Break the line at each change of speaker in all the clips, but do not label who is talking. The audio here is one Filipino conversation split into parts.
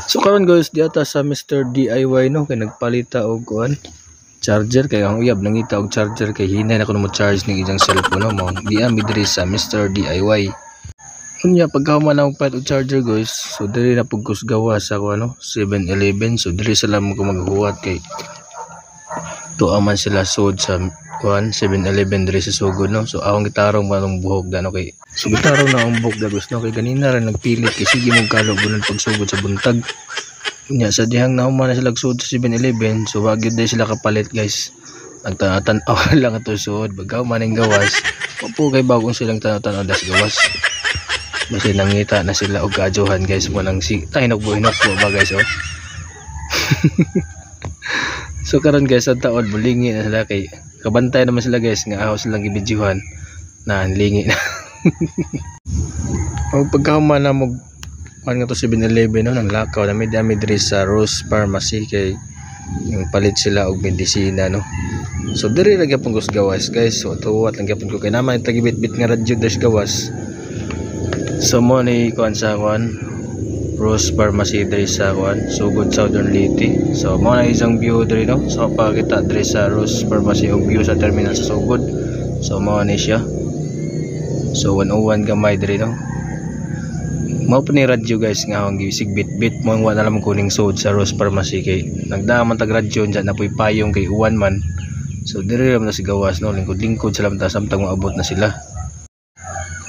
So karon guys, diata sa Mr. DIY no kay nagpalita og kuan charger kay ang uyab nangita og charger kay hinay na kuno mo charge ning iyang cellphone no mo di ami diri sa Mr. DIY. Unya pagkahuman na og palit og charger guys, so diri na pugkos gawa sa kuan no 7-Eleven. So diri sila mo maghuwat kay tuwa man sila sud sa kuan 7-Eleven diri sa sugod no. So awang gitarong manong buhok dano kay so gitarong na ang buhok dagos no kay ganina ra nagpilit kay sige mong kalugunan pagsugod sa buntag. Nya sa dihang nahuman na sila sud sa 7-Eleven, so wag gyud sila kapalit guys. Nagtanaw lang ato sud bagaw maning gawas. Opo kay bagong silang tanaw-tanaw das gawas. Basta nangita na sila og kaadyohan guys mo nang si tainok buhinok po ba guys oh. So karon guys sa taon bulingi na sila kay kabantay naman sila guys nga ahaw silang gibidyohan na lingi na. Og pagkahuman na mo kan nga to 7-Eleven no nang lakaw na may dami diri sa Rose Pharmacy kay yung palit sila og medisina no. So diri ra gyapon ko gawas guys. So tuwat lang gyapon ko kay naman tagibit-bit nga radyo des gawas. So mo ni kuan sa kuan Rose Pharmacy diri sa kuan sugod Southern Leyte. So mo na isang view diri no. So pakita diri sa Rose Pharmacy og view sa terminal sa sugod. So mo ni siya. So 101 gamay diri no. Mao pa ni radyo guys nga ang gisig bit-bit mo ang wala naman kuning sod sa Rose Pharmacy kay nagdaman tag radyo dyan na po'y payong kay uwan man. So diri ra man si gawas no lingkod-lingkod sila man ta samtang maabot na sila.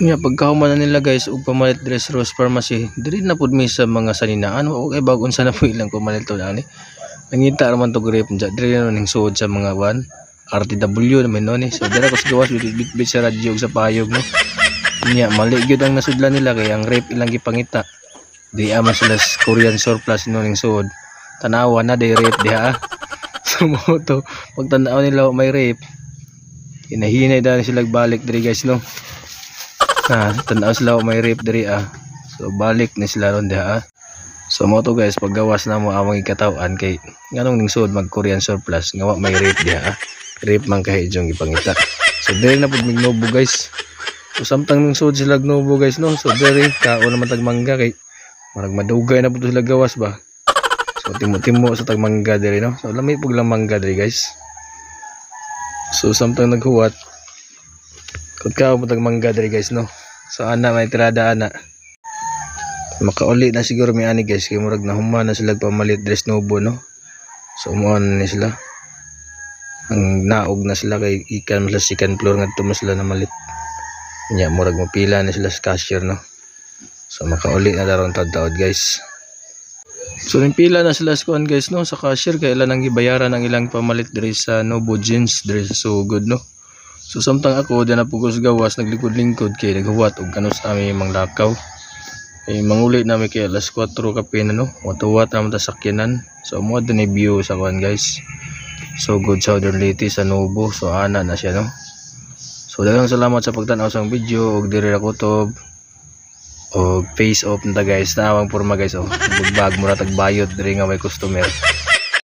Nya pagkahuman na nila guys ug pamalit diri sa Rose Pharmacy diri na pud mi sa mga saninaan o kay bag unsa na po ilang pamalit to ani. Nangita ra man to grip diri na ning sod sa mga wan RTW naman no ni. So diri ko sa gawas bit-bit sa radyo ug sa payog no. Nya mali gyud ang nasudlan nila kay ang rape ilang gipangita. Di ama sila Korean surplus no ning suod. Tanawa na day rape diha. So mo to pag tan-aw nila may rape. Hinahinay dali sila balik diri guys no. Tan-aw sila may rape diri So balik ni sila ron diha. So mo to guys paggawas na mo among ikataw-an kay nganong ning suod mag Korean surplus nga wa may rape diha. Rape man kay ijong gipangita. So diri na pud mignobo guys. So samtang nung sud sila gnobo guys no. So diri kao naman tagmangga kay marag madugay na pud sila gawas ba. So timo-timo sa tagmangga diri no. So lami pug lang mangga diri guys. So samtang naghuwat kung kao pud tagmangga diri guys no. So ana may tirada ana. Makauli na siguro mi ani guys kay murag nahuman na sila pamalit diri snobo no. So mo ni sila. Ang naog na sila kay ikan sa second floor ngadto mo sila na malit. Nya murag mapila na sila sa cashier no. So makauli na daron taud-taud guys. So pila na sila sa kuan guys no sa cashier kay ilan ang gibayaran ang ilang pamalit diri sa Novo Jeans diri sa sugod no. So samtang ako diyan na pugos gawas naglikod-lingkod kay naghuwat og kanus ami manglakaw. Kay manguli na mi kay alas 4 kape na no. Watuwat na ta sakyanan. So mo dinhi view sa kuan guys. So good Southern Leyte sa Novo. So ana na siya no. So daghang salamat sa pagtan-aw sang video og diri ra kutob og face off na guys na awang porma guys oh. Bugbag mura tag bayot diri nga may customer.